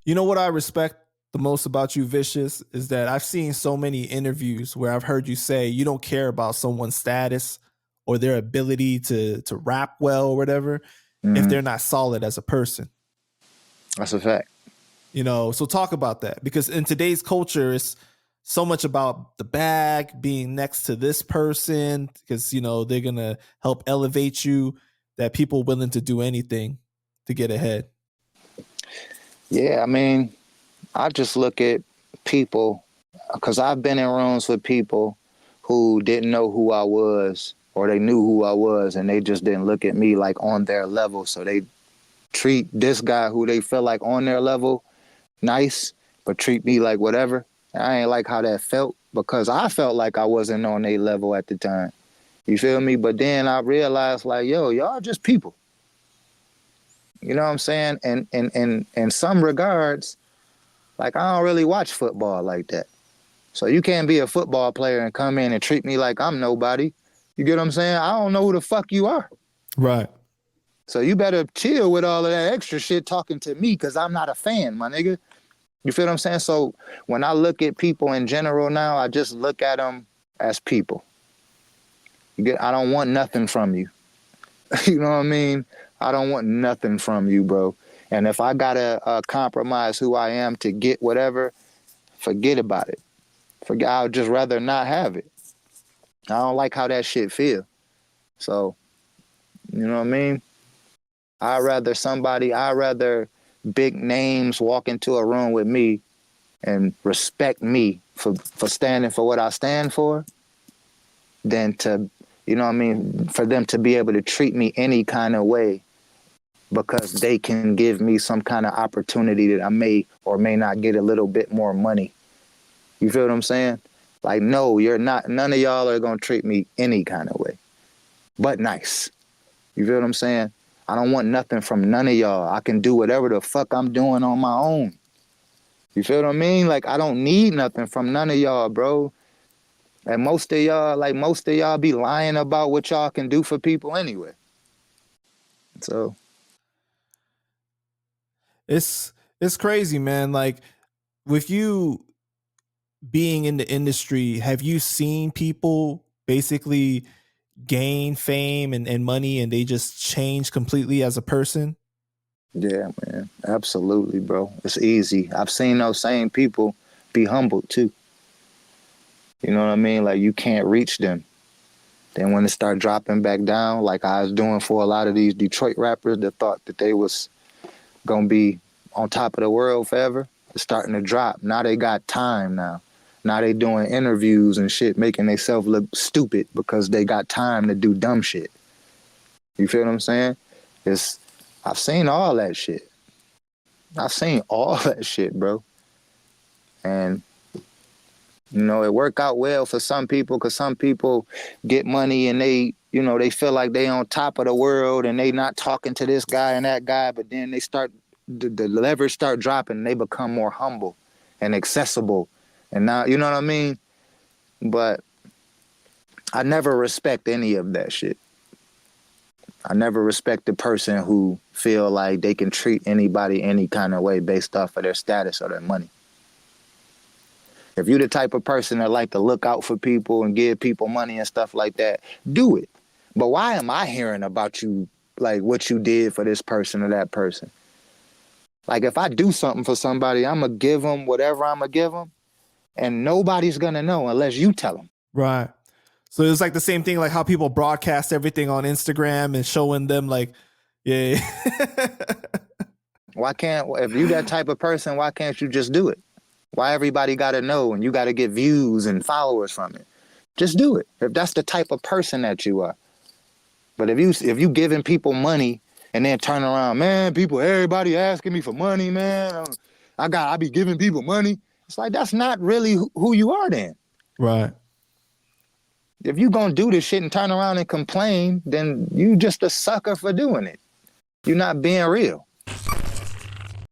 You know what I respect the most about you, Vicious, is that I've seen so many interviews where I've heard you say you don't care about someone's status or their ability to rap well or whatever if they're not solid as a person. That's a fact. You know, so talk about that, because in today's culture, it's so much about the bag, being next to this person because, you know, they're going to help elevate you, that people are willing to do anything to get ahead. Yeah, I mean, I just look at people, because I've been in rooms with people who didn't know who I was, or they knew who I was and they just didn't look at me like on their level. So they treat this guy who they feel like on their level nice, but treat me like whatever. I ain't like how that felt, because I felt like I wasn't on their level at the time. You feel me? But then I realized, like, yo, y'all just people. You know what I'm saying? And in some regards, like, I don't really watch football like that. So you can't be a football player and come in and treat me like I'm nobody. You get what I'm saying? I don't know who the fuck you are. Right. So you better chill with all of that extra shit talking to me, because I'm not a fan, my nigga. You feel what I'm saying? So when I look at people in general now, I just look at them as people. I don't want nothing from you. You know what I mean? I don't want nothing from you, bro. And if I gotta compromise who I am to get whatever, forget about it. I'd just rather not have it. I don't like how that shit feel. So, you know what I mean? I'd rather big names walk into a room with me and respect me for standing for what I stand for than to, you know what I mean, for them to be able to treat me any kind of way because they can give me some kind of opportunity that I may or may not get a little bit more money. You feel what I'm saying? Like, no, you're not. None of y'all are going to treat me any kind of way, but nice. You feel what I'm saying? I don't want nothing from none of y'all. I can do whatever the fuck I'm doing on my own. You feel what I mean? Like, I don't need nothing from none of y'all, bro. And most of y'all be lying about what y'all can do for people anyway. So It's crazy, man. Like, with you being in the industry, have you seen people basically gain fame and money and they just change completely as a person? yeah, man, absolutely, bro. It's easy. I've seen those same people be humbled too. You know what I mean? Like, you can't reach them. Then when it start dropping back down, like I was doing for a lot of these Detroit rappers that thought that they was gonna be on top of the world forever, it's starting to drop. Now they got time now. Now they doing interviews and shit, making themselves look stupid because they got time to do dumb shit. You feel what I'm saying? I've seen all that shit. I've seen all that shit, bro. And, you know, it worked out well for some people, because some people get money and they, you know, they feel like they on top of the world and they not talking to this guy and that guy, but then they start, the leverage start dropping and they become more humble and accessible. And now, you know what I mean? But I never respect any of that shit. I never respect the person who feel like they can treat anybody any kind of way based off of their status or their money. If you're the type of person that like to look out for people and give people money and stuff like that, do it. But why am I hearing about you, like what you did for this person or that person? Like, if I do something for somebody, I'm going to give them whatever I'm going to give them. And nobody's going to know unless you tell them. Right. So it's like the same thing, like how people broadcast everything on Instagram and showing them like, yeah. Why can't, if you that type of person, why can't you just do it? Why everybody got to know and you got to get views and followers from it? Just do it, if that's the type of person that you are. But if you giving people money and then turn around, man, everybody asking me for money, man. I be giving people money. It's like, that's not really who you are then. Right. If you gonna do this shit and turn around and complain, then you just a sucker for doing it. You're not being real.